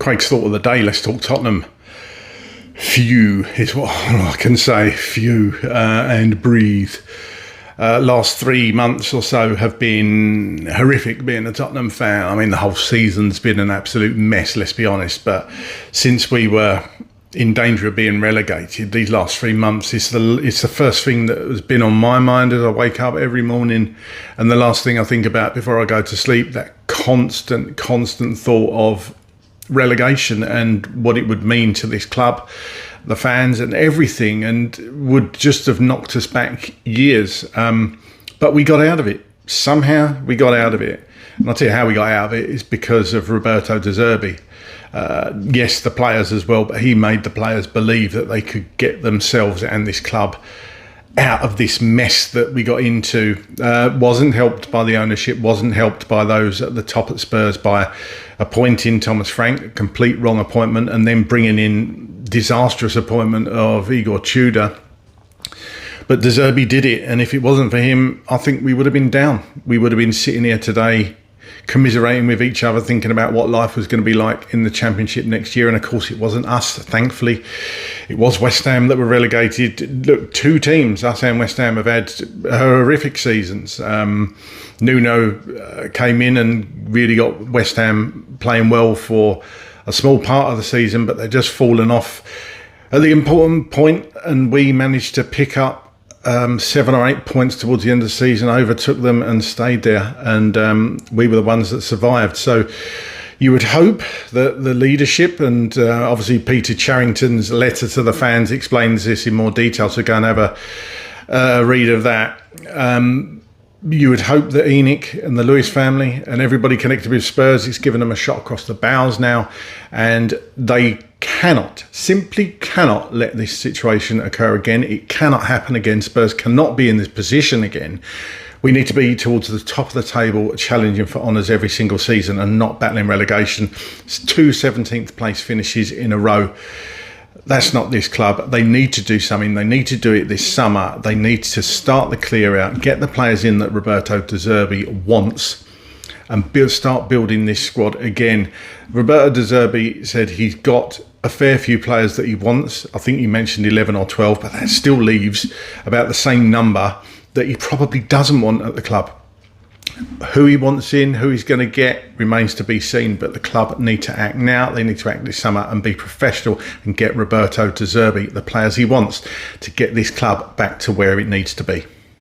Craig's thought of the day. Let's talk Tottenham. Few is what I can say. Few and breathe. Last 3 months or so have been horrific being a Tottenham fan. I mean, the whole season's been an absolute mess, let's be honest. But since we were in danger of being relegated, these last 3 months, it's the first thing that has been on my mind as I wake up every morning. And the last thing I think about before I go to sleep, that constant thought of relegation and what it would mean to this club, the fans and everything, and would just have knocked us back years. But we got out of it. Somehow we got out of it. And I'll tell you how we got out of it is because of Roberto De Zerbi. Yes, the players as well, but he made the players believe that they could get themselves and this club out of this mess that we got into. Wasn't helped by the ownership, wasn't helped by those at the top at Spurs by appointing Thomas Frank, a complete wrong appointment, and then bringing in disastrous appointment of Igor Tudor. But De Zerbi did it, and if it wasn't for him, I think we would have been down. We would have been sitting here today commiserating with each other, thinking about what life was going to be like in the Championship next year. And of course, it wasn't us, thankfully. It was West Ham that were relegated. Look, two teams, us and West Ham, have had horrific seasons. Nuno came in and really got West Ham playing well for a small part of the season, but they've just fallen off at the important point, and we managed to pick up 7 or 8 points towards the end of the season, overtook them and stayed there, and we were the ones that survived. So you would hope that the leadership, and obviously Peter Charrington's letter to the fans explains this in more detail, so go and have a read of that. You would hope that ENIC and the Lewis family and everybody connected with Spurs, it's given them a shot across the bows now, and they simply cannot let this situation occur again. It cannot happen again. Spurs cannot be in this position again. We need to be towards the top of the table, challenging for honours every single season and not battling relegation. It's 2 17th place finishes in a row. That's not this club. They need to do something. They need to do it this summer. They need to start the clear out, get the players in that Roberto De Zerbi wants, and start building this squad again. Roberto De Zerbi said he's got a fair few players that he wants. I think he mentioned 11 or 12, but that still leaves about the same number that he probably doesn't want at the club. Who he wants in, who he's going to get, remains to be seen, but the club need to act now. They need to act this summer and be professional and get Roberto De Zerbi the players he wants to get this club back to where it needs to be.